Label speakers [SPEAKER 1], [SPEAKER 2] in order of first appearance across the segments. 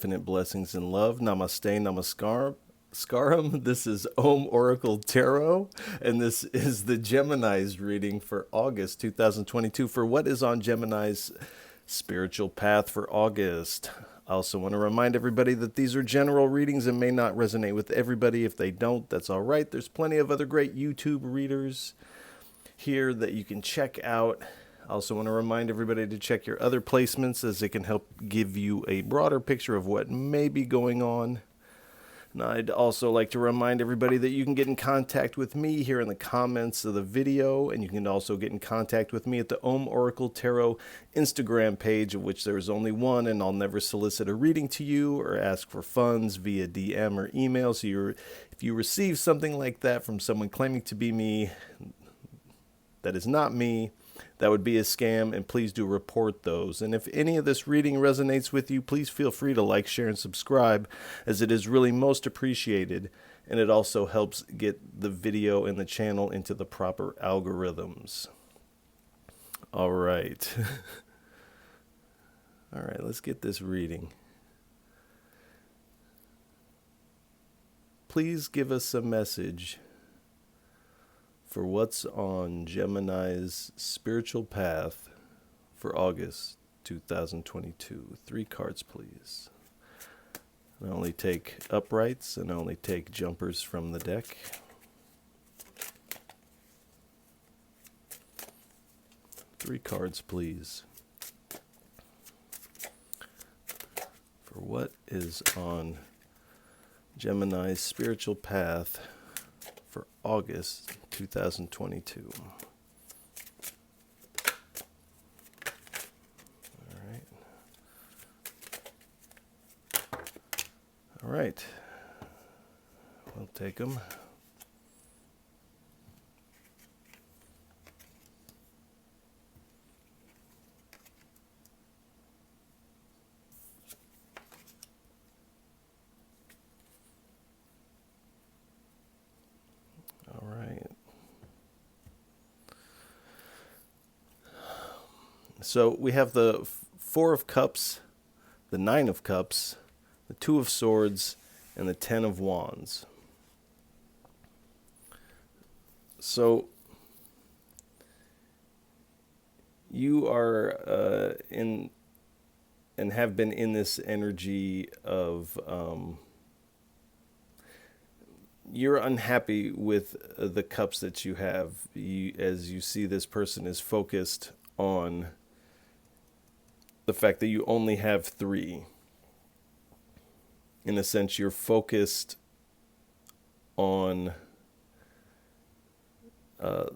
[SPEAKER 1] infinite blessings and love. Namaste, namaskaram. This is Om Oracle Tarot, and this is the Gemini's reading for August 2022 for what is on Gemini's spiritual path for August. I also want to remind everybody that these are general readings and may not resonate with everybody. If they don't, that's all right. There's plenty of other great YouTube readers here that you can check out. I also want to remind everybody to check your other placements as it can help give you a broader picture of what may be going on. And I'd also like to remind everybody that you can get in contact with me here in the comments of the video, and you can also get in contact with me at the Om Oracle Tarot Instagram page, of which there is only one, and I'll never solicit a reading to you or ask for funds via DM or email. So if you receive something like that from someone claiming to be me, that is not me. That would be a scam, and please do report those. And if any of this reading resonates with you, please feel free to like, share, and subscribe, as it is really most appreciated, and it also helps get the video and the channel into the proper algorithms. All right. All right, let's get this reading. Please give us a message for what's on Gemini's spiritual path for August 2022. 3 cards, please. I only take uprights and I only take jumpers from the deck. Three cards, please. For what is on Gemini's spiritual path for August 2022. All right. We'll take them. All right. So we have the 4 of Cups, the 9 of Cups, the 2 of Swords, and the 10 of Wands. So you are in and have been in this energy of you're unhappy with the cups that you have. As you see, this person is focused on the fact that you only have 3. In a sense, you're focused on, you're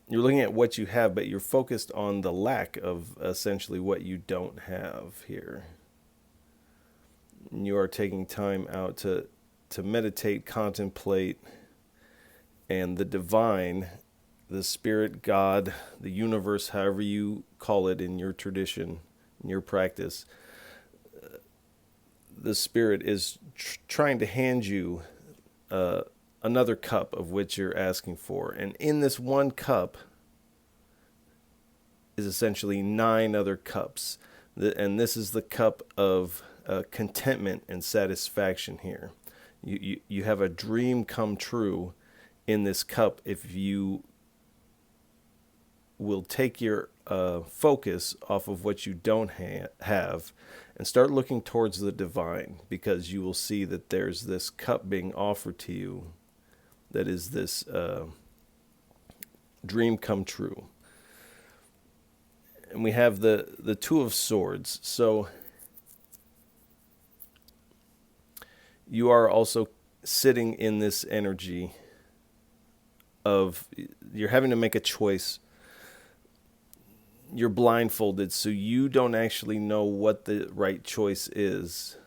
[SPEAKER 1] looking at what you have, but you're focused on the lack of essentially what you don't have here. And you are taking time out to meditate, contemplate, and the divine, the spirit, God, the universe, however you call it in your tradition, in your practice, the spirit is trying to hand you another cup of which you're asking for. And in this one cup is essentially 9 other cups. And this is the cup of contentment and satisfaction here. You have a dream come true in this cup if you will take your focus off of what you don't have and start looking towards the divine, because you will see that there's this cup being offered to you that is this dream come true. And we have the 2 of Swords. So you are also sitting in this energy of you're having to make a choice. You're blindfolded, so you don't actually know what the right choice is.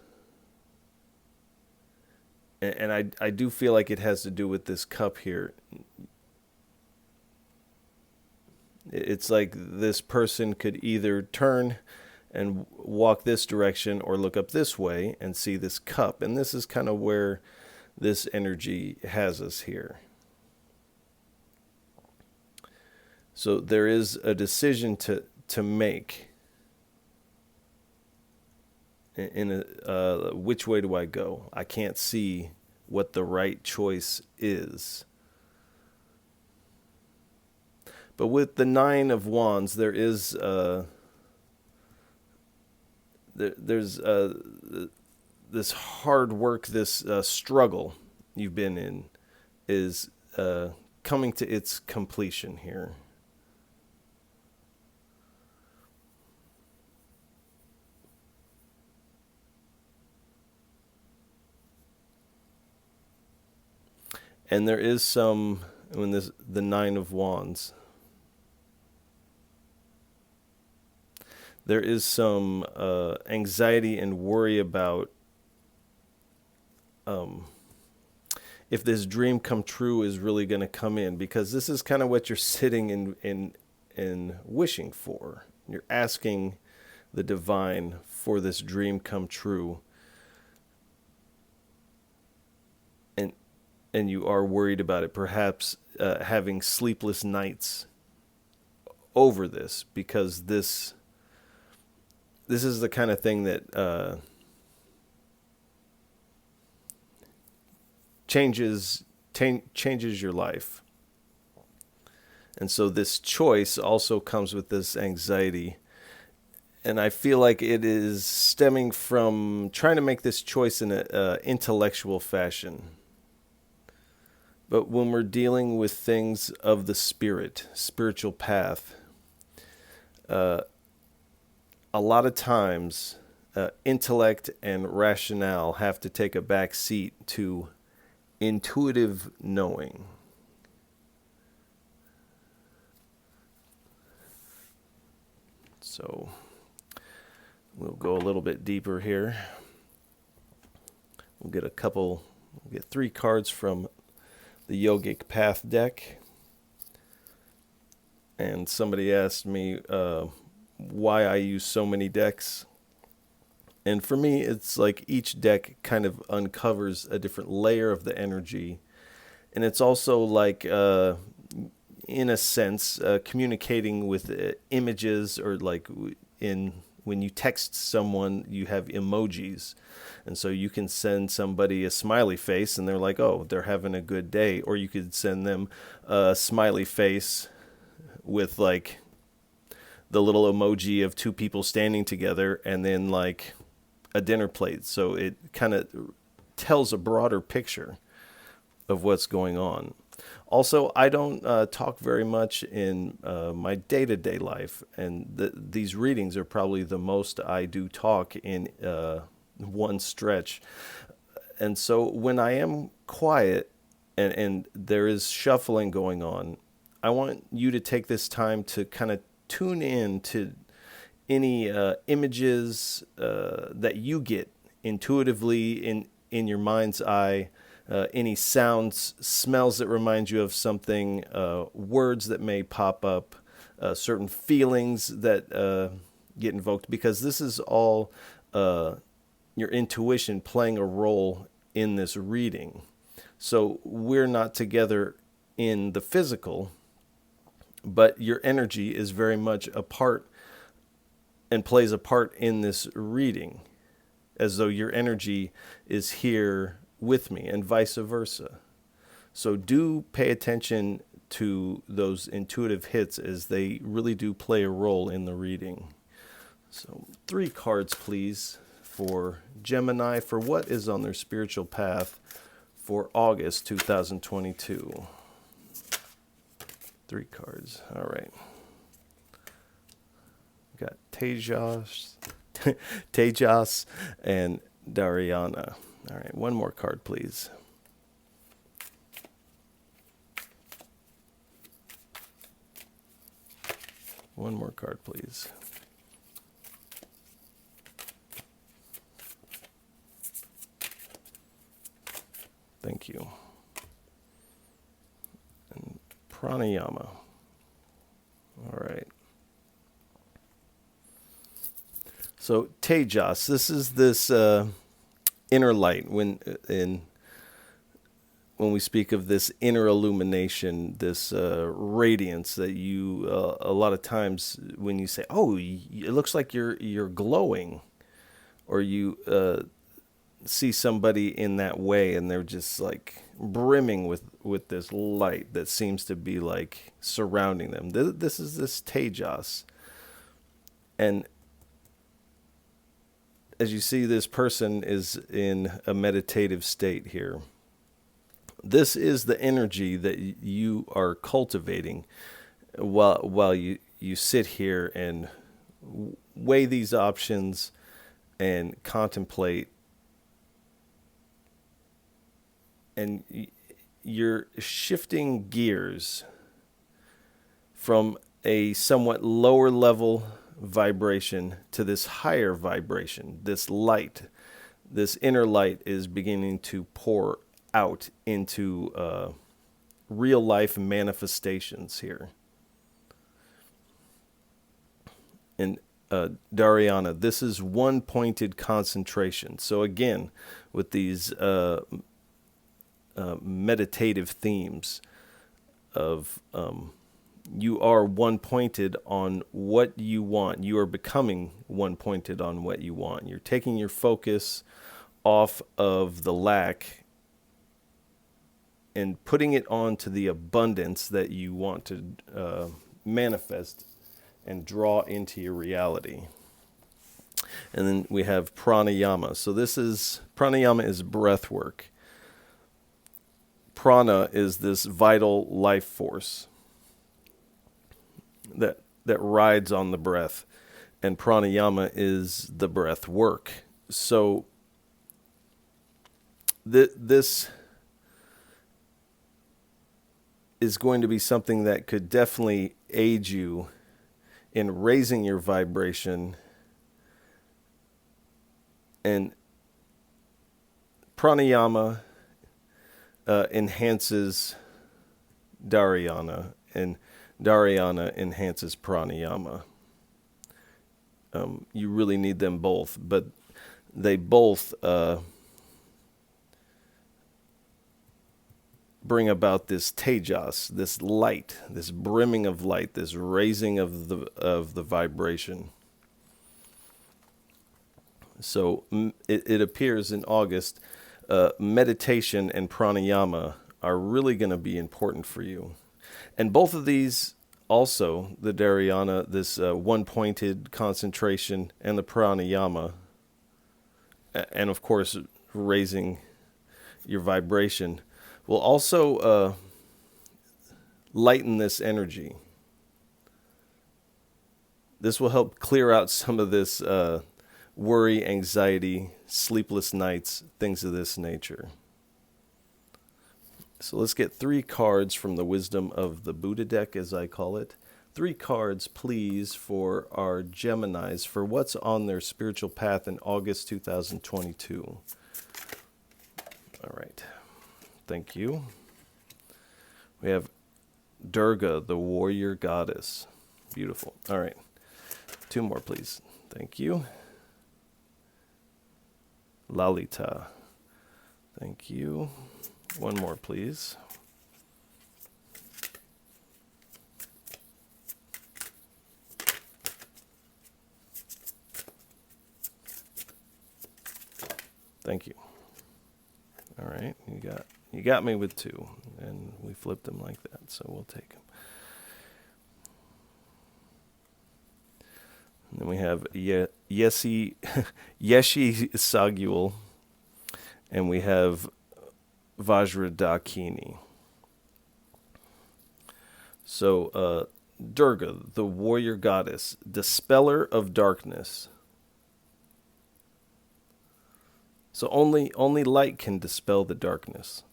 [SPEAKER 1] And I do feel like it has to do with this cup here. It's like this person could either turn and walk this direction or look up this way and see this cup. And this is kind of where this energy has us here. So there is a decision to make. which way do I go? I can't see what the right choice is. But with the Nine of Wands, there's this hard work, this struggle you've been in is coming to its completion here. And there is some, when this the Nine of Wands, there is some anxiety and worry about if this dream come true is really going to come in, because this is kind of what you're sitting in wishing for. You're asking the divine for this dream come true, and you are worried about it, perhaps having sleepless nights over this, because this is the kind of thing that changes your life. And so this choice also comes with this anxiety. And I feel like it is stemming from trying to make this choice in an intellectual fashion. But when we're dealing with things of the spirit, spiritual path, a lot of times intellect and rationale have to take a back seat to intuitive knowing. So we'll go a little bit deeper here. We'll get 3 cards from the Yogic Path deck. And somebody asked me why I use so many decks. And for me, it's like each deck kind of uncovers a different layer of the energy. And it's also like, in a sense, communicating with images, or like when you text someone, you have emojis. And so you can send somebody a smiley face and they're like, oh, they're having a good day. Or you could send them a smiley face with like the little emoji of 2 people standing together and then like a dinner plate. So it kind of tells a broader picture of what's going on. Also, I don't talk very much in my day-to-day life, and these readings are probably the most I do talk in one stretch. And so when I am quiet and there is shuffling going on, I want you to take this time to kind of tune in to any images that you get intuitively in your mind's eye, any sounds, smells that remind you of something, words that may pop up, certain feelings that get invoked, because this is all your intuition playing a role in this reading. So we're not together in the physical, but your energy is very much a part and plays a part in this reading, as though your energy is here with me, and vice versa. So do pay attention to those intuitive hits, as they really do play a role in the reading. So 3 cards, please, for Gemini, for what is on their spiritual path for August 2022. 3 cards. All right. We got Tejas and Dariana. All right, 1 more card, please. One more card, please. Thank you. And pranayama. All right. So Tejas, this is this inner light. When we speak of this inner illumination, this radiance that you a lot of times when you say, "Oh, it looks like you're glowing," or you see somebody in that way, and they're just like brimming with this light that seems to be like surrounding them. This is this tejas. And as you see, this person is in a meditative state here. This is the energy that you are cultivating while you sit here and weigh these options and contemplate. And you're shifting gears from a somewhat lower level vibration to this higher vibration. This light, this inner light is beginning to pour out into real life manifestations here. And Dharana, this is one pointed concentration. So again, with these meditative themes of you are one pointed on what you want. You are becoming one pointed on what you want. You're taking your focus off of the lack and putting it onto the abundance that you want to manifest and draw into your reality. And then we have pranayama. So pranayama is breath work. Prana is this vital life force that rides on the breath, and pranayama is the breath work. So this is going to be something that could definitely aid you in raising your vibration. And pranayama enhances dharana, and dharana enhances pranayama. You really need them both, but they both bring about this tejas, this light, this brimming of light, this raising of the vibration. So it appears in August, meditation and pranayama are really going to be important for you. And both of these also, the dharana, this one-pointed concentration, and the pranayama, and of course raising your vibration, will also lighten this energy. This will help clear out some of this worry, anxiety, sleepless nights, things of this nature. So let's get 3 cards from the Wisdom of the Buddha deck, as I call it. 3 cards, please, for our Geminis, for what's on their spiritual path in August 2022. All right. Thank you. We have Durga, the warrior goddess. Beautiful. All right. 2 more, please. Thank you. Lalita. Thank you. 1 more, please. Thank you. All right, you got me with 2, and we flipped them like that, so we'll take them. And then we have Yeshi Saguel, and we have Vajradakini. So Durga, the warrior goddess, dispeller of darkness. So only light can dispel the darkness.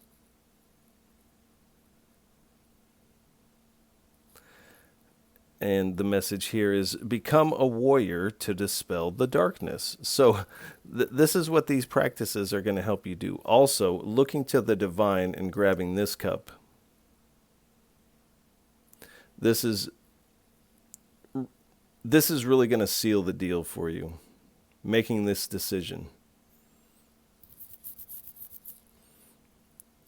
[SPEAKER 1] And the message here is become a warrior to dispel the darkness. So this is what these practices are going to help you do. Also, looking to the divine and grabbing this cup. This is really going to seal the deal for you, making this decision.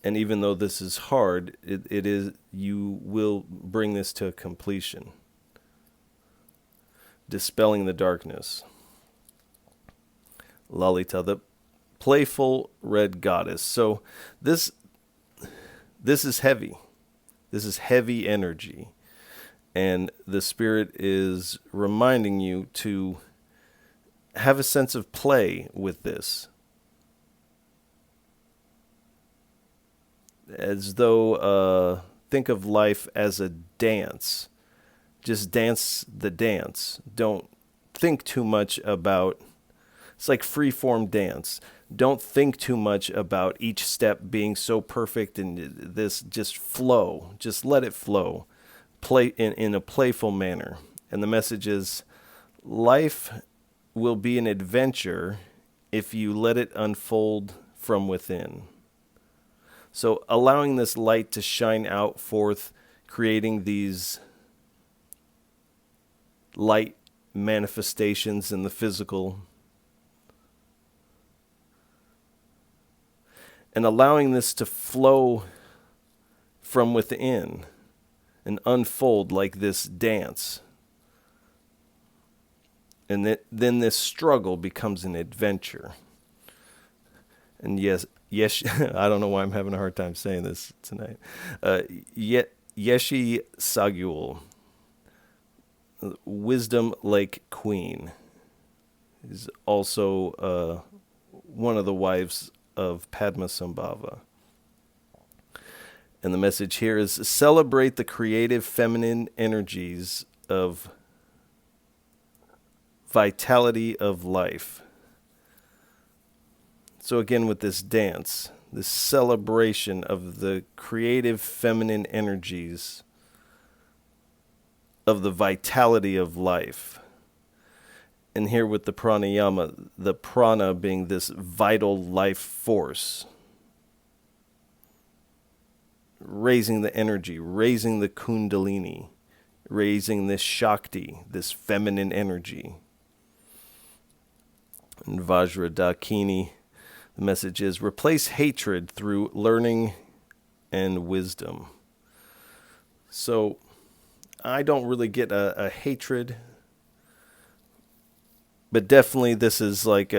[SPEAKER 1] And even though this is hard, it is, you will bring this to completion. Dispelling the darkness. Lalita, the playful red goddess. So this is heavy. This is heavy energy. And the spirit is reminding you to have a sense of play with this. As though, think of life as a dance. Just dance the dance. Don't think too much about, it's like free-form dance. Don't think too much about each step being so perfect and this, just flow. Just let it flow. Play in a playful manner. And the message is, life will be an adventure if you let it unfold from within. So allowing this light to shine out forth, creating these light manifestations in the physical, and allowing this to flow from within and unfold like this dance. And then this struggle becomes an adventure. And yes, I don't know why I'm having a hard time saying this tonight. Yeshi Sagyul, Wisdom Lake Queen, is also one of the wives of Padmasambhava. And the message here is, celebrate the creative feminine energies of vitality of life. So again, with this dance, this celebration of the creative feminine energies of the vitality of life. And here with the pranayama, the prana being this vital life force, raising the energy, raising the kundalini, raising this shakti, this feminine energy. And Vajradakini, the message is, replace hatred through learning and wisdom. So I don't really get a hatred, but definitely this is like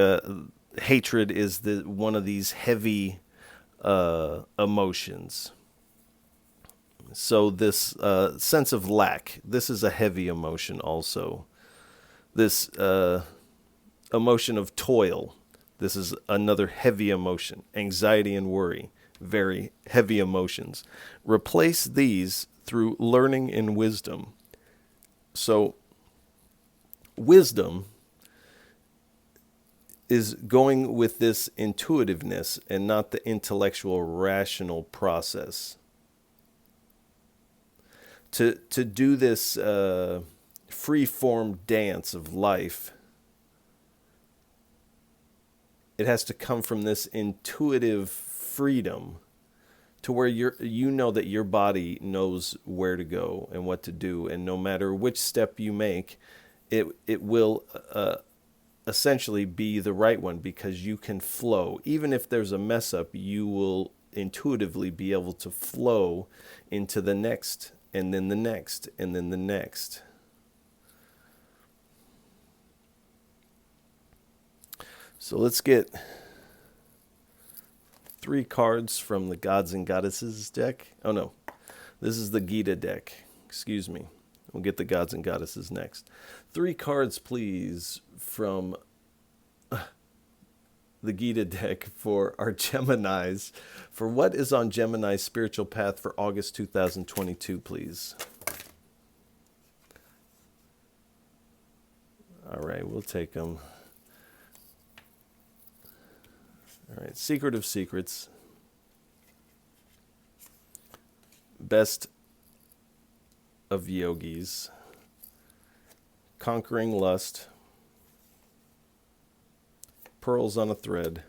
[SPEAKER 1] hatred is one of these heavy emotions. So this sense of lack, this is a heavy emotion also. This emotion of toil, this is another heavy emotion. Anxiety and worry, very heavy emotions. Replace these through learning and wisdom. So wisdom is going with this intuitiveness and not the intellectual, rational process. To do this free-form dance of life, it has to come from this intuitive freedom to where you know that your body knows where to go and what to do, and no matter which step you make, it will essentially be the right one, because you can flow. Even if there's a mess up, you will intuitively be able to flow into the next, and then the next, and then the next. So let's get 3 cards from the Gods and Goddesses deck. Oh no, this is the Gita deck. Excuse me. We'll get the Gods and Goddesses next. 3 cards, please, from the Gita deck for our Geminis, for what is on Gemini's spiritual path for August 2022, please. All right, we'll take them. All right, Secret of Secrets. Best of Yogis. Conquering Lust. Pearls on a Thread.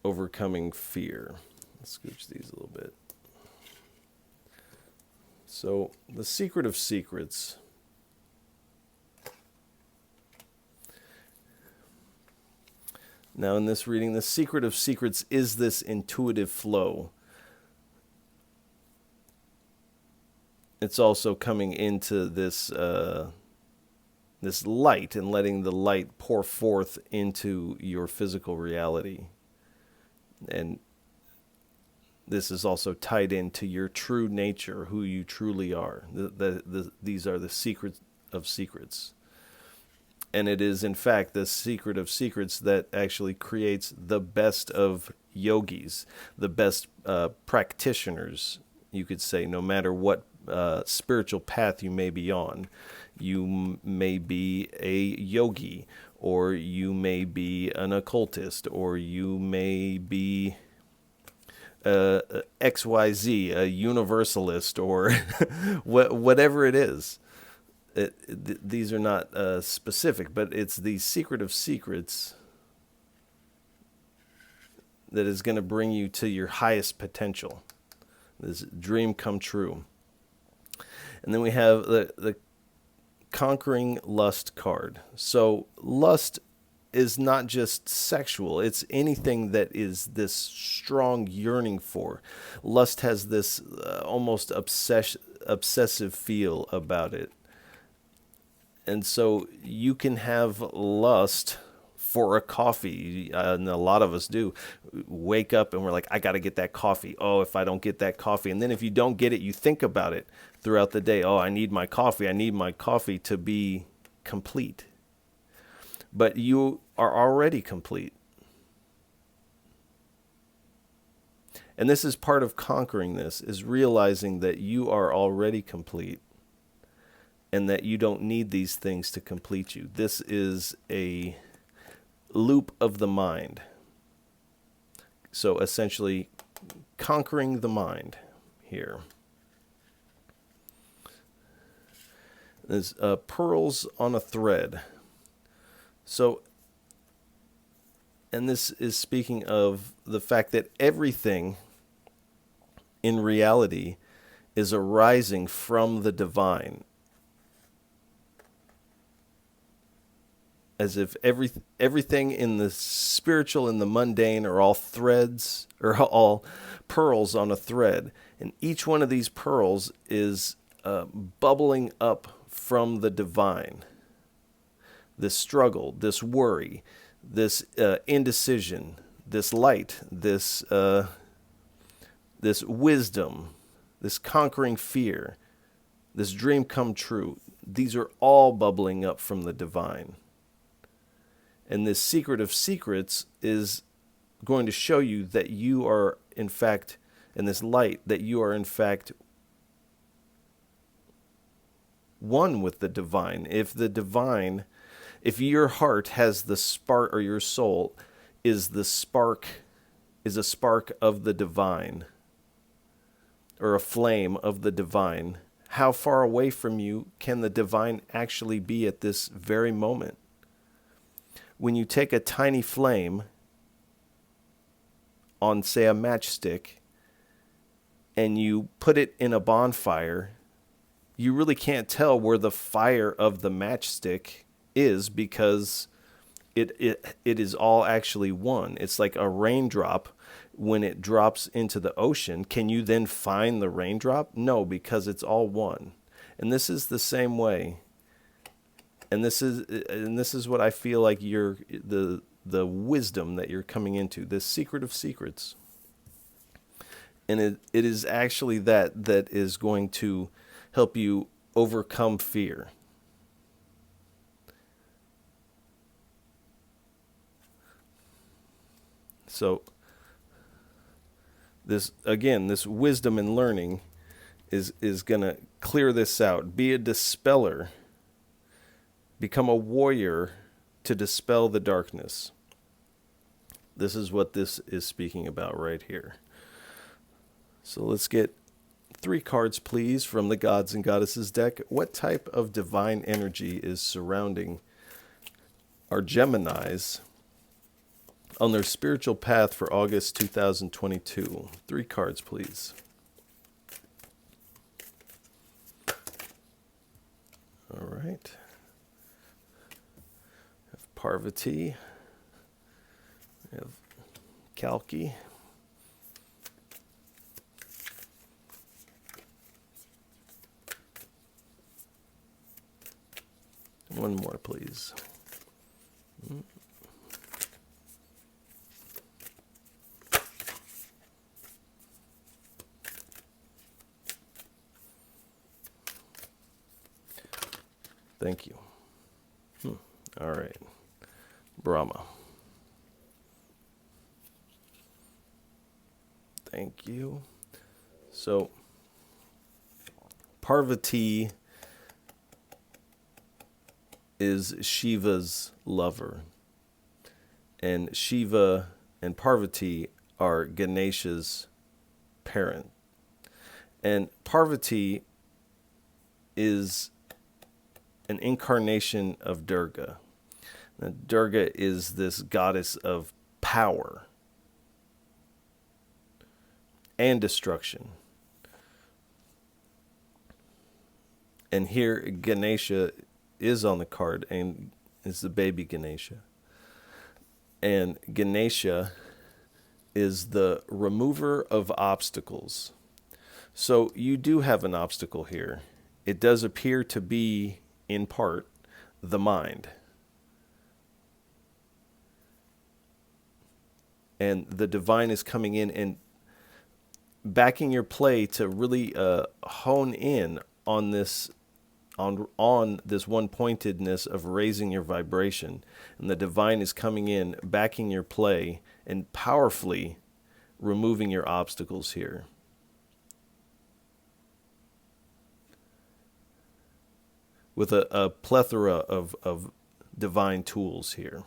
[SPEAKER 1] Overcoming Fear. Let's scooch these a little bit. So, the Secret of Secrets. Now, in this reading, the Secret of Secrets is this intuitive flow. It's also coming into this this light, and letting the light pour forth into your physical reality. And this is also tied into your true nature, who you truly are. These are the secrets of secrets. And it is, in fact, the secret of secrets that actually creates the best of yogis, the best practitioners, you could say, no matter what spiritual path you may be on. You may be a yogi, or you may be an occultist, or you may be XYZ, a universalist, or whatever it is. These are not specific, but it's the secret of secrets that is going to bring you to your highest potential, this dream come true. And then we have the conquering lust card. So lust is not just sexual, it's anything that is this strong yearning for. Lust has this almost obsessive feel about it. And so you can have lust for a coffee, and a lot of us do. Wake up and we're like, I got to get that coffee. Oh, if I don't get that coffee. And then if you don't get it, you think about it throughout the day. Oh, I need my coffee. I need my coffee to be complete. But you are already complete. And this is part of conquering this, is realizing that you are already complete and that you don't need these things to complete you. This is a loop of the mind. So essentially, conquering the mind here. There's pearls on a thread. So, and this is speaking of the fact that everything in reality is arising from the divine. As if everything in the spiritual and the mundane are all threads, or all pearls on a thread. And each one of these pearls is bubbling up from the divine. This struggle, this worry, this indecision, this light, this wisdom, this conquering fear, this dream come true. These are all bubbling up from the divine. And this secret of secrets is going to show you that you are, in fact, in this light, that you are, in fact, one with the divine. If your heart has the spark, or your soul is a spark of the divine, or a flame of the divine, how far away from you can the divine actually be at this very moment? When you take a tiny flame on, say, a matchstick, and you put it in a bonfire, you really can't tell where the fire of the matchstick is, because it is all actually one. It's like a raindrop. When it drops into the ocean, can you then find the raindrop? No, because it's all one. And this is the same way. And this is what I feel like the wisdom that you're coming into, this secret of secrets. And it is actually that is going to help you overcome fear. So this wisdom and learning is going to clear this out. Be a dispeller. Become a warrior to dispel the darkness. This is what this is speaking about right here. So let's get 3 cards, please, from the Gods and Goddesses deck. What type of divine energy is surrounding our Geminis on their spiritual path for August 2022? 3 cards, please. All right. Parvati, we have Kalki, One more, please. Thank you. All right. Brahma. Thank you. So, Parvati is Shiva's lover. And Shiva and Parvati are Ganesha's parent. And Parvati is an incarnation of Durga. Now, Durga is this goddess of power and destruction. And here Ganesha is on the card, and is the baby Ganesha. And Ganesha is the remover of obstacles. So you do have an obstacle here. It does appear to be, in part, the mind. And the divine is coming in and backing your play to really hone in on this on this one-pointedness of raising your vibration. And the divine is coming in, backing your play, and powerfully removing your obstacles here. With a plethora of divine tools here.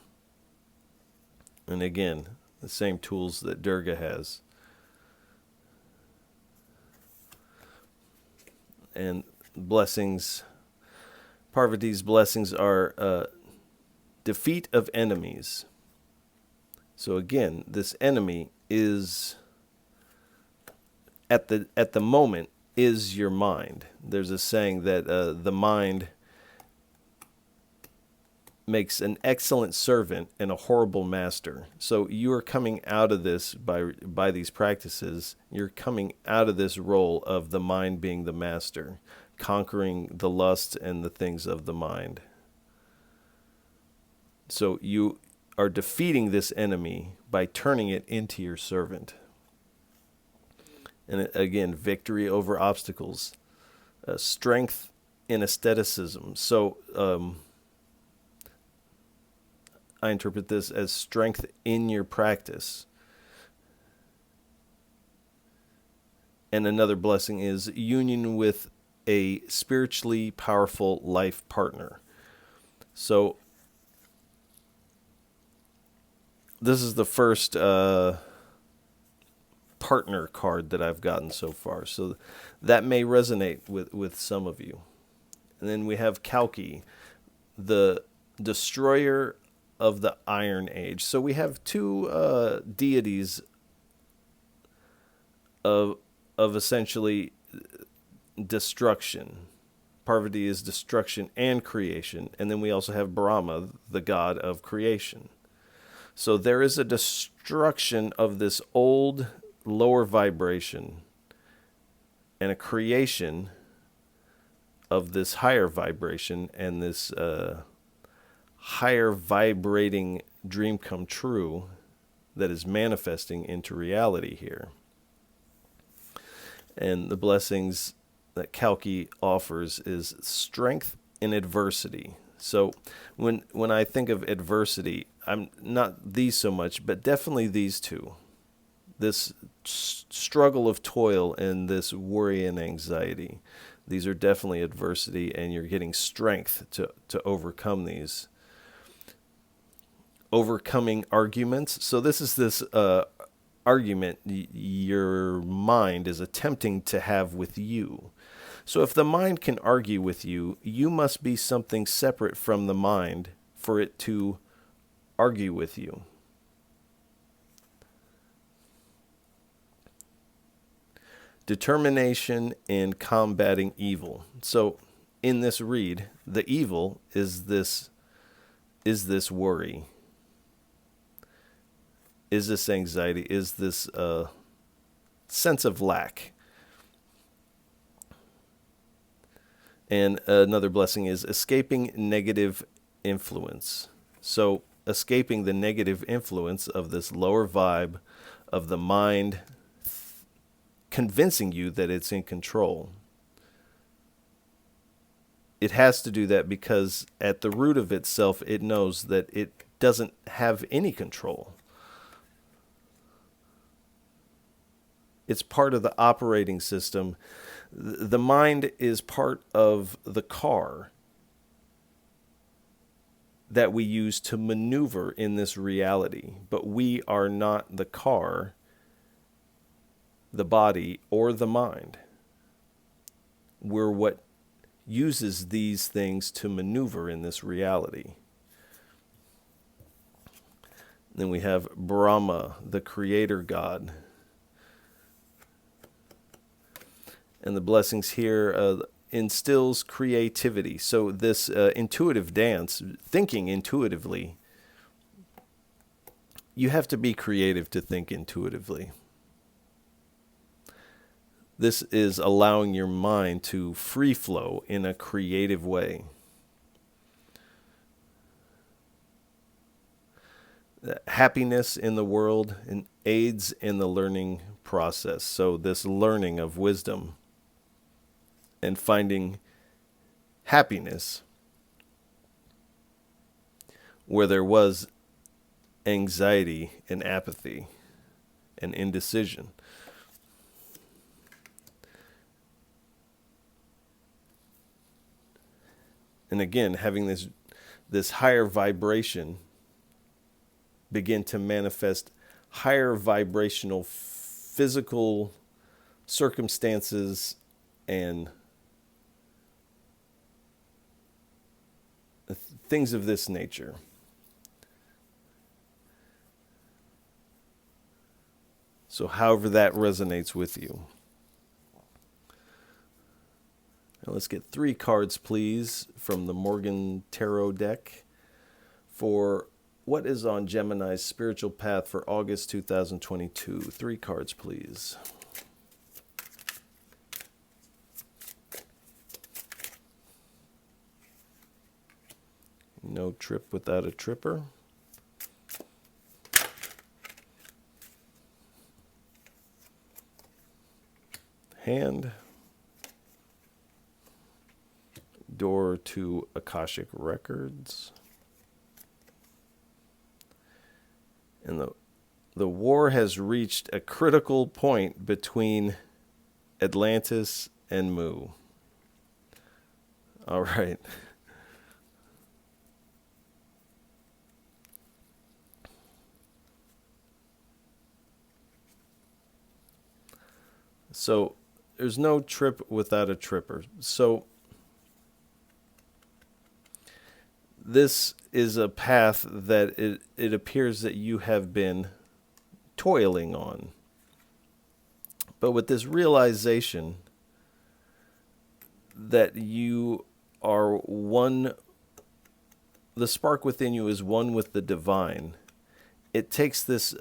[SPEAKER 1] And again, the same tools that Durga has. And blessings, Parvati's blessings are defeat of enemies. So again, this enemy is, at the moment, is your mind. There's a saying that the mind makes an excellent servant and a horrible master. So you are coming out of this by these practices. You're coming out of this role of the mind being the master, conquering the lust and the things of the mind. So you are defeating this enemy by turning it into your servant. And again, victory over obstacles, strength in asceticism. So I interpret this as strength in your practice. And another blessing is union with a spiritually powerful life partner. So this is the first partner card that I've gotten so far. So that may resonate with some of you. And then we have Kalki, the destroyer of the Iron Age. So we have two deities of essentially destruction. Parvati is destruction and creation. And then we also have Brahma, the god of creation. So there is a destruction of this old lower vibration and a creation of this higher vibration and this higher vibrating dream come true that is manifesting into reality here. And the blessings that Kalki offers is strength in adversity. So when I think of adversity, I'm not these so much, but definitely these two. This struggle of toil and this worry and anxiety. These are definitely adversity, and you're getting strength to overcome these. Overcoming arguments. So this is this argument your mind is attempting to have with you. So if the mind can argue with you, you must be something separate from the mind for it to argue with you. Determination in combating evil. So in this read, the evil is this worry. Is this anxiety? Is this sense of lack? And another blessing is escaping negative influence. So escaping the negative influence of this lower vibe of the mind convincing you that it's in control. It has to do that because at the root of itself, it knows that it doesn't have any control. It's part of the operating system. The mind is part of the car that we use to maneuver in this reality. But we are not the car, the body, or the mind. We're what uses these things to maneuver in this reality. Then we have Brahma, the creator god. And the blessings here instills creativity. So this intuitive dance, thinking intuitively, you have to be creative to think intuitively. This is allowing your mind to free flow in a creative way. Happiness in the world and aids in the learning process. So this learning of wisdom and finding happiness where there was anxiety and apathy and indecision. And again, having this higher vibration begin to manifest higher vibrational physical circumstances and things of this nature. So however that resonates with you. Now let's get 3 cards, please, from the Morgan Tarot deck for what is on Gemini's spiritual path for August 2022. 3 cards, please. No trip without a tripper. Hand. Door to Akashic Records. And the war has reached a critical point between Atlantis and Mu. All right. So there's no trip without a tripper. So this is a path that it appears that you have been toiling on. But with this realization that you are one, the spark within you is one with the divine, it takes this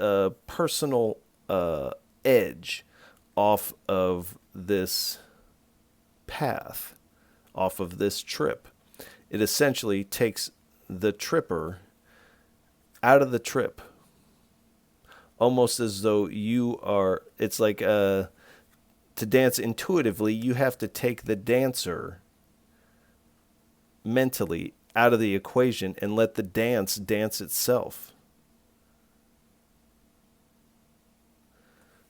[SPEAKER 1] personal edge off of this path, off of this trip. It essentially takes the tripper out of the trip, almost as though you are, it's like to dance intuitively, you have to take the dancer mentally out of the equation and let the dance itself.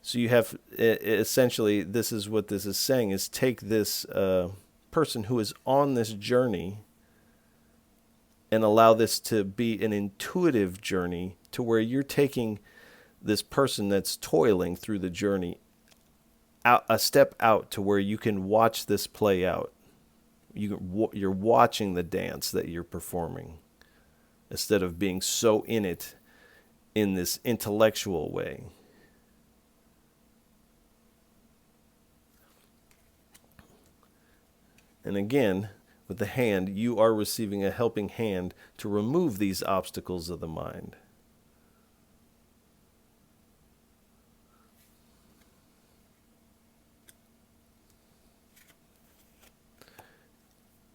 [SPEAKER 1] So you have, essentially, this is what this is saying, is take this person who is on this journey and allow this to be an intuitive journey to where you're taking this person that's toiling through the journey out, a step out to where you can watch this play out. You're watching the dance that you're performing instead of being so in it in this intellectual way. And again, with the hand, you are receiving a helping hand to remove these obstacles of the mind.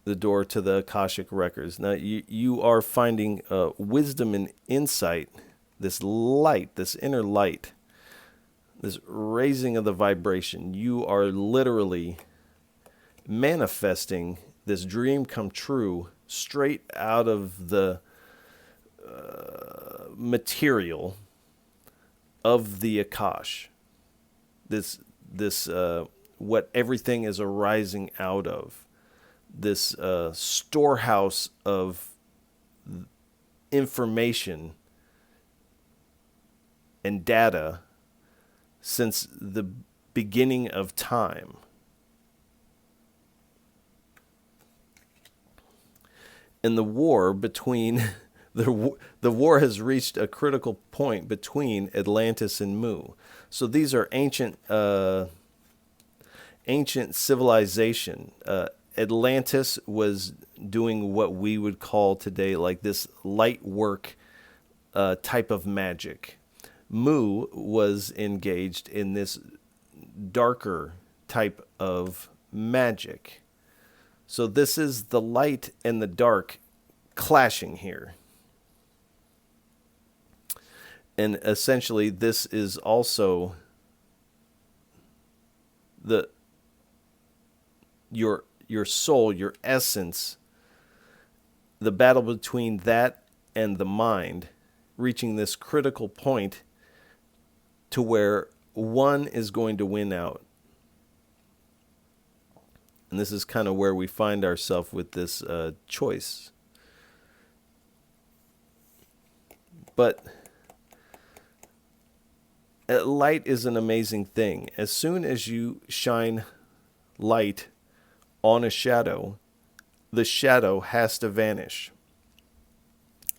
[SPEAKER 1] the door to the Akashic records. Now, you are finding wisdom and insight, this light, this inner light, this raising of the vibration. You are literally manifesting this dream come true straight out of the material of the Akash. This what everything is arising out of. This storehouse of information and data since the beginning of time. And the war between the war has reached a critical point between Atlantis and Mu. So these are ancient civilization. Atlantis was doing what we would call today like this light work type of magic. Mu was engaged in this darker type of magic. So this is the light and the dark clashing here. And essentially this is also your soul, your essence, the battle between that and the mind, reaching this critical point to where one is going to win out. And this is kind of where we find ourselves with this choice. But light is an amazing thing. As soon as you shine light on a shadow, the shadow has to vanish.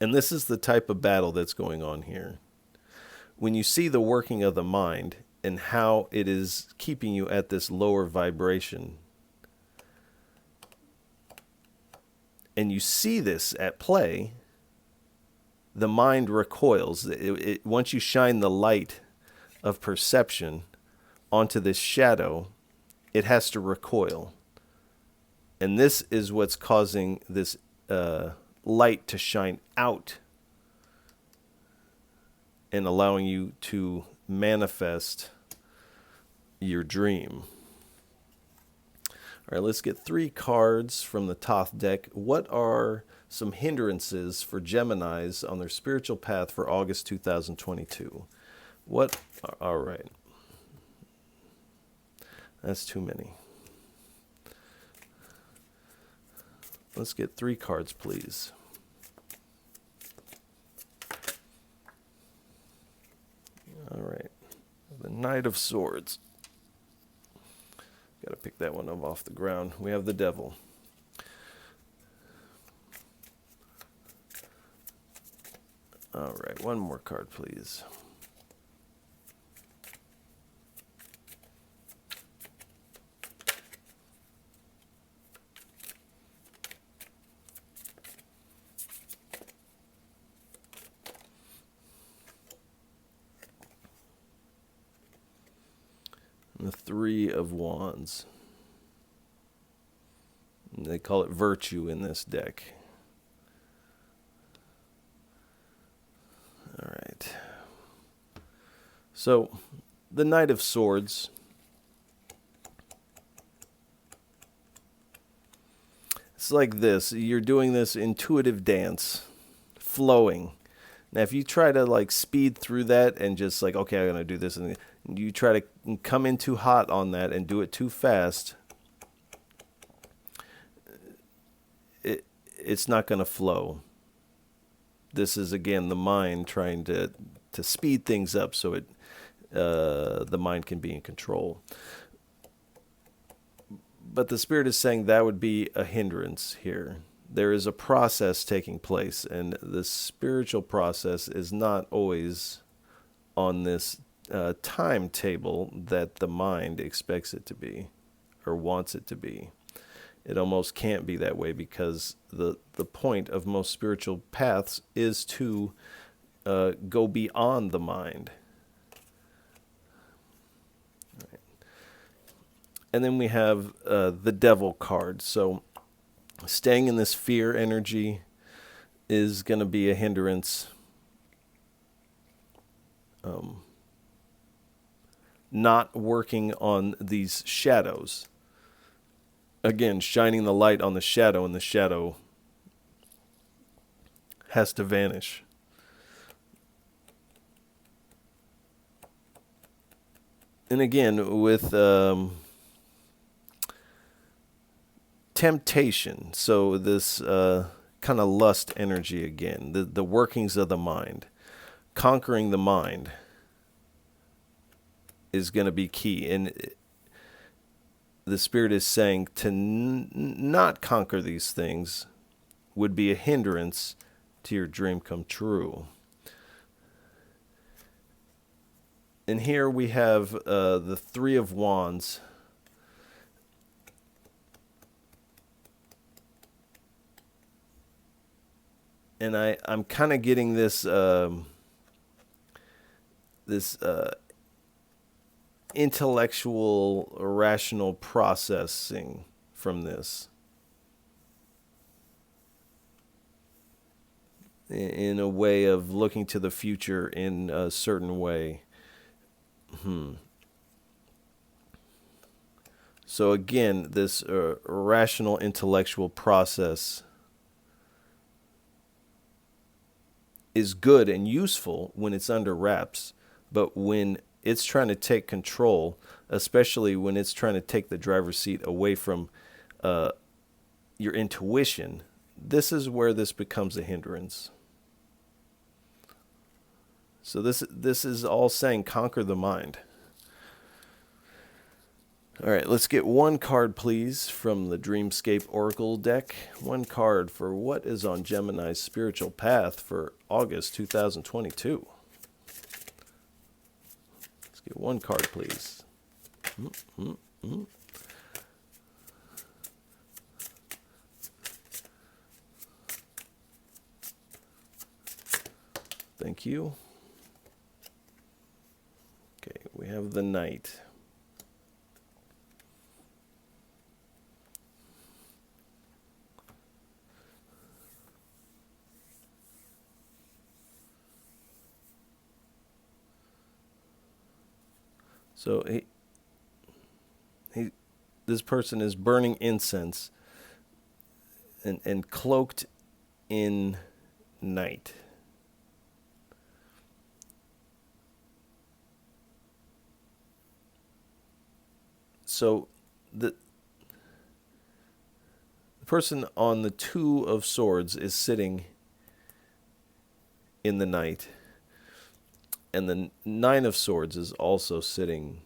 [SPEAKER 1] And this is the type of battle that's going on here. When you see the working of the mind and how it is keeping you at this lower vibration, and you see this at play, the mind recoils. Once you shine the light of perception onto this shadow, it has to recoil. And this is what's causing this light to shine out and allowing you to manifest your dream. All right, let's get 3 cards from the Thoth deck. What are some hindrances for Geminis on their spiritual path for August 2022? All right. That's too many. Let's get 3 cards, please. All right. The Knight of Swords. Got to pick that one up off the ground. We have the Devil. All right, one more card, please. The 3 of Wands. And they call it virtue in this deck. All right. So, the Knight of Swords. It's like this. You're doing this intuitive dance, flowing. Now, if you try to like speed through that and just like, okay, I'm going to do this, and you try to come in too hot on that and do it too fast, it's not going to flow. This is, again, the mind trying to speed things up so the mind can be in control. But the Spirit is saying that would be a hindrance here. There is a process taking place, and the spiritual process is not always on this timetable that the mind expects it to be or wants it to be. It almost can't be that way because the point of most spiritual paths is to go beyond the mind. Right. And then we have the Devil card. So Staying in this fear energy is going to be a hindrance. Not working on these shadows. Again, shining the light on the shadow, and the shadow has to vanish. And again, with temptation, so this kind of lust energy again, the workings of the mind, conquering the mind is going to be key. And the Spirit is saying to not conquer these things would be a hindrance to your dream come true. And here we have the Three of Wands. And I'm kind of getting this intellectual, rational processing from this. In a way of looking to the future in a certain way. So again, this rational intellectual process is good and useful when it's under wraps, but when it's trying to take control, especially when it's trying to take the driver's seat away from your intuition, this is where this becomes a hindrance. So this is all saying conquer the mind. All right, let's get one card, please, from the Dreamscape Oracle deck. One card for what is on Gemini's spiritual path for August 2022. Let's get one card, please. Thank you. Okay, we have the Knight. So this person is burning incense and cloaked in night. So the person on the Two of Swords is sitting in the night. And the Nine of Swords is also sitting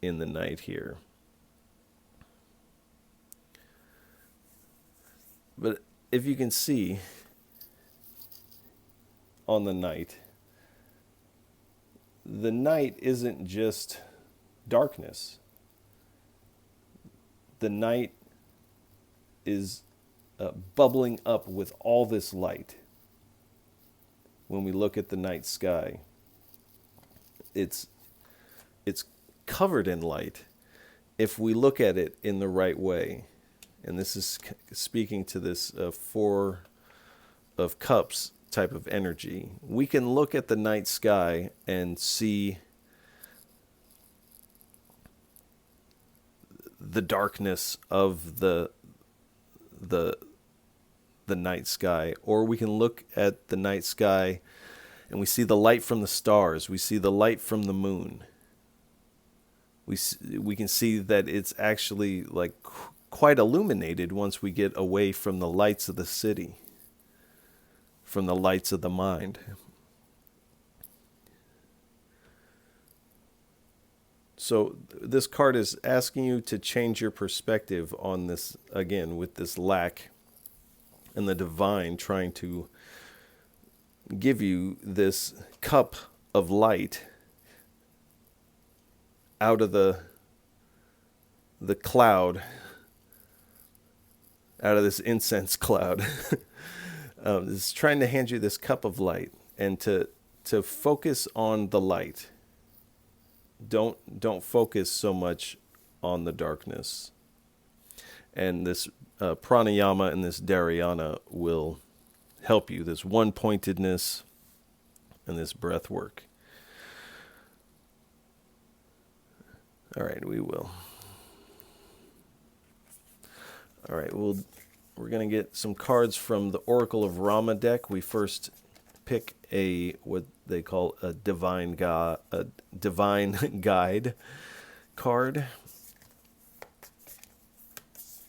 [SPEAKER 1] in the night here. But if you can see on the night isn't just darkness. The night is bubbling up with all this light. When we look at the night sky, it's covered in light if we look at it in the right way. And this is speaking to this Four of Cups type of energy. We can look at the night sky and see the darkness of the night sky, or we can look at the night sky and we see the light from the stars, we see the light from the moon. We can see that it's actually like quite illuminated once we get away from the lights of the city, from the lights of the mind. So this card is asking you to change your perspective on this, again, with this lack and the divine trying to give you this cup of light out of the cloud, out of this incense cloud. It's trying to hand you this cup of light and to focus on the light. Don't focus so much on the darkness. And this pranayama and this dharana will help you. This one-pointedness and this breath work. All right, we will. All right, we're going to get some cards from the Oracle of Rama deck. We first pick what they call a divine guide card.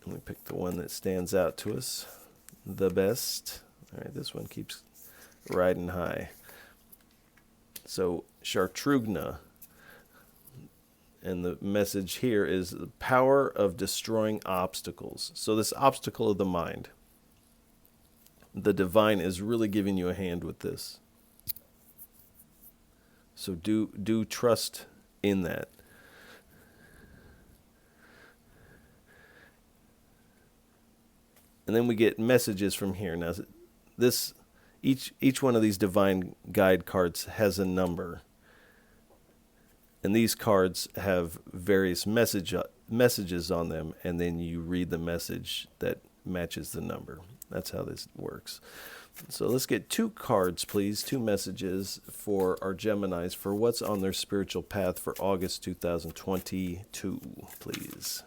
[SPEAKER 1] And we pick the one that stands out to us the best. All right, this one keeps riding high. So Shartrugna. And the message here is the power of destroying obstacles. So this obstacle of the mind, the divine is really giving you a hand with this. So do trust in that. And then we get messages from here. Now, each one of these divine guide cards has a number. And these cards have various messages on them, and then you read the message that matches the number. That's how this works. So let's get 2 cards, please, 2 messages for our Geminis for what's on their spiritual path for August 2022, please.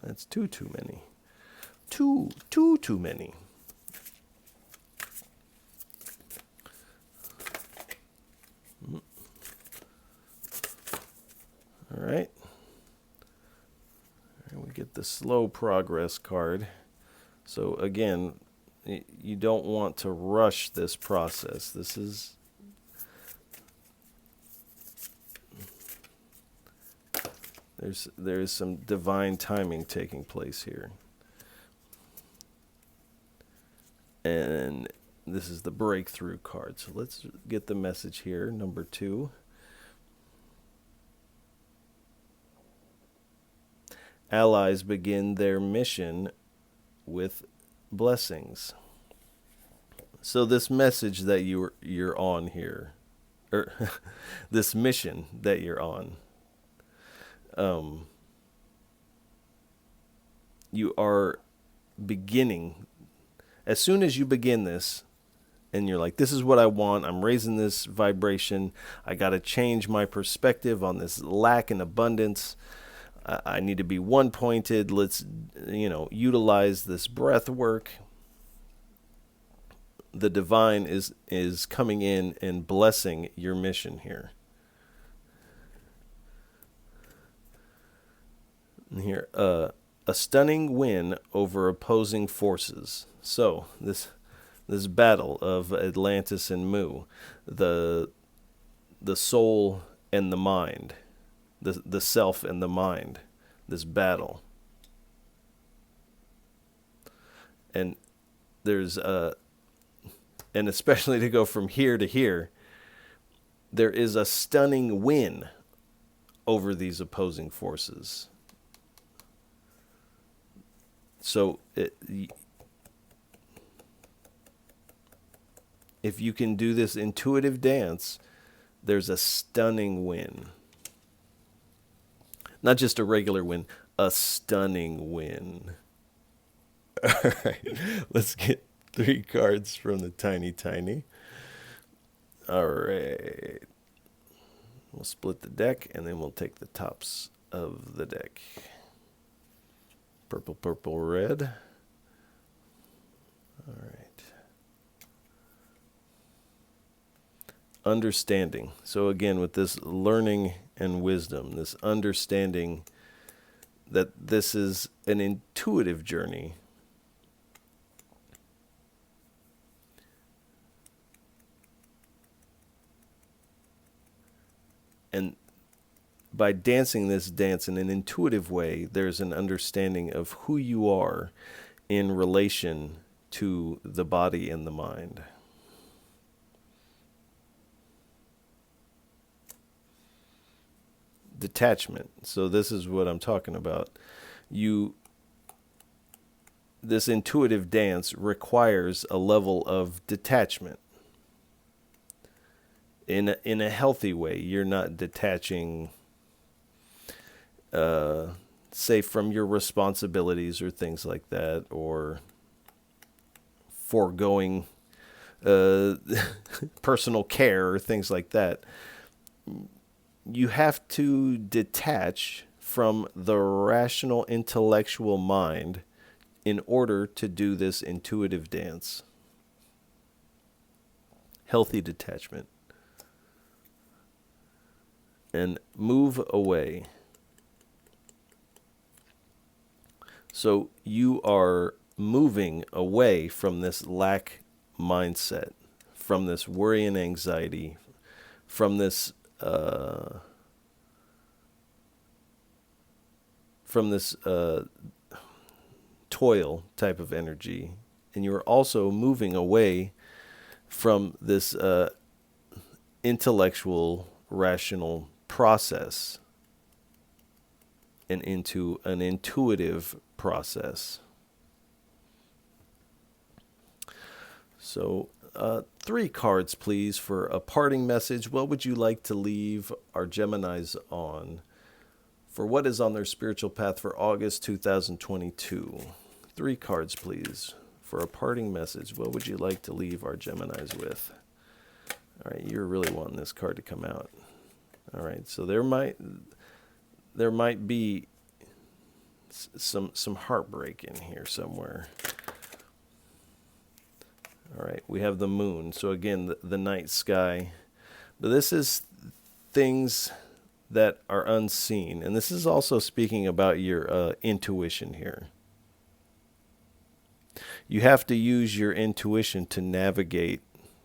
[SPEAKER 1] That's too many. Too many. All right. And we get the slow progress card. So again, you don't want to rush this process. There's some divine timing taking place here. And this is the breakthrough card. So let's get the message here, number 2. Allies begin their mission with blessings. So this message that you're on here, or this mission that you're on, you are beginning. As soon as you begin this, and you're like, this is what I want, I'm raising this vibration, I got to change my perspective on this lack and abundance, I need to be one-pointed, let's, utilize this breath work. The divine is coming in and blessing your mission here. And here, a stunning win over opposing forces. So this battle of Atlantis and Mu, the soul and the mind, the self and the mind, this battle. And there's and especially to go from here to here, there is a stunning win over these opposing forces. So if you can do this intuitive dance, there's a stunning win. Not just a regular win, a stunning win. All right, let's get 3 cards from the Tiny. All right. We'll split the deck, and then we'll take the tops of the deck. Purple, red. All right. Understanding. So again, with this learning and wisdom, this understanding that this is an intuitive journey. And by dancing this dance in an intuitive way, there's an understanding of who you are in relation to the body and the mind. Detachment. So this is what I'm talking about. This intuitive dance requires a level of detachment. in a healthy way. You're not detaching, say, from your responsibilities or things like that, or foregoing personal care or things like that. You have to detach from the rational intellectual mind in order to do this intuitive dance. Healthy detachment. And move away. So you are moving away from this lack mindset, from this worry and anxiety, from this toil type of energy, and you're also moving away from this intellectual, rational process and into an intuitive process. So 3 cards, please, for a parting message. What would you like to leave our Geminis on for what is on their spiritual path for August 2022? 3 cards, please, for a parting message. What would you like to leave our Geminis with? All right, you're really wanting this card to come out. All right, so there might be some heartbreak in here somewhere. All right, we have the moon. So again, the night sky. But this is things that are unseen. And this is also speaking about your intuition here. You have to use your intuition to navigate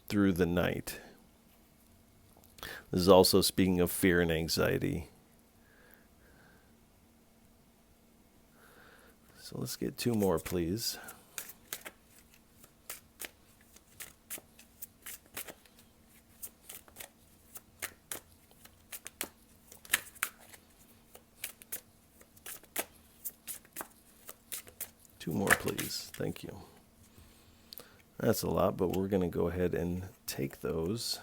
[SPEAKER 1] through the night. This is also speaking of fear and anxiety. So let's get 2 more, please. Two more, please. Thank you. That's a lot, but we're going to go ahead and take those.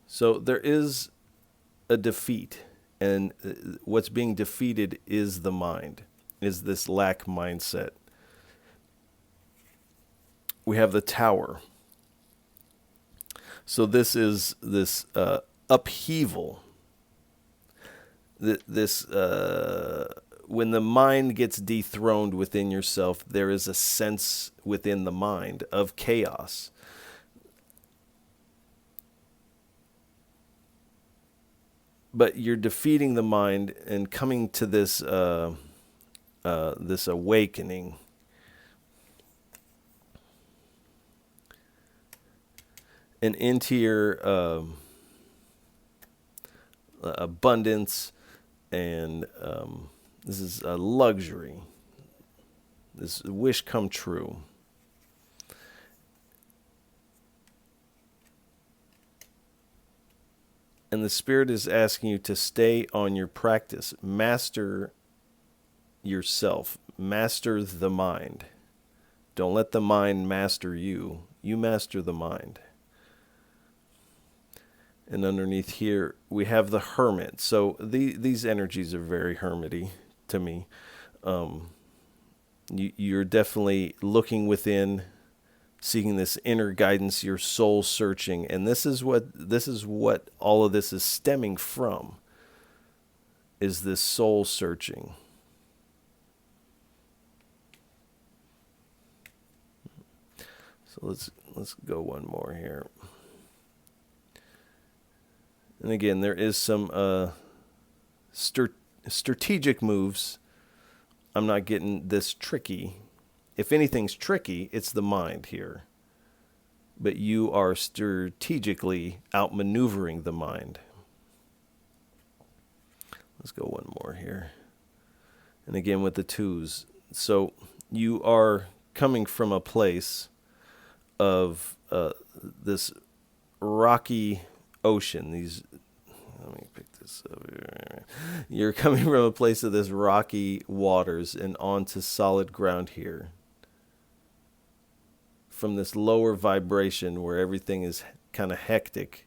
[SPEAKER 1] So there is a defeat, and what's being defeated is the mind, is this lack mindset. We have the Tower. So this is this upheaval. This when the mind gets dethroned within yourself, there is a sense within the mind of chaos. But you're defeating the mind and coming to this this awakening. And into your abundance, and this is a luxury. This wish come true. And the Spirit is asking you to stay on your practice. Master yourself. Master the mind. Don't let the mind master you. You master the mind. And underneath here, we have the Hermit. So these energies are very hermity to me. You're definitely looking within, seeking this inner guidance, your soul searching. And this is what all of this is stemming from, is this soul searching. So let's go one more here. And again, there is some strategic moves. I'm not getting this tricky. If anything's tricky, it's the mind here. But you are strategically outmaneuvering the mind. Let's go one more here. And again with the 2s. So you are coming from a place of this rocky ocean. Let me pick this up here. You're coming from a place of this rocky waters and onto solid ground here. from this lower vibration where everything is kind of hectic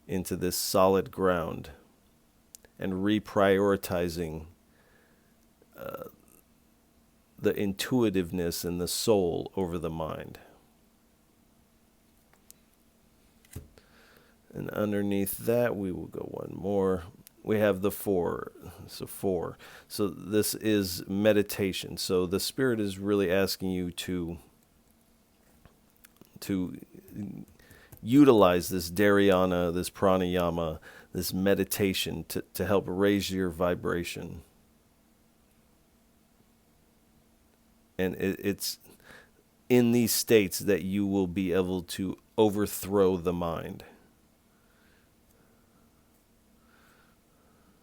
[SPEAKER 1] into this solid ground, and reprioritizing the intuitiveness and the soul over the mind. And underneath that, we will go one more. We have the 4. So 4. So this is meditation. So the Spirit is really asking you to utilize this dharana, this pranayama, this meditation to help raise your vibration. And it's in these states that you will be able to overthrow the mind.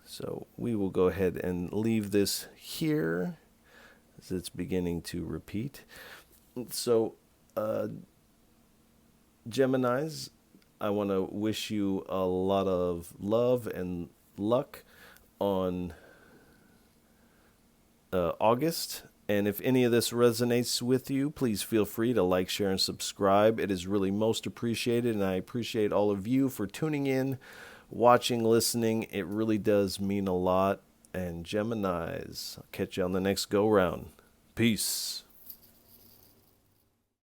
[SPEAKER 1] So we will go ahead and leave this here as it's beginning to repeat. So, Geminis, I want to wish you a lot of love and luck on August. And if any of this resonates with you, please feel free to like, share, and subscribe. It is really most appreciated, and I appreciate all of you for tuning in, watching, listening. It really does mean a lot. And Geminis, I'll catch you on the next go-round. Peace.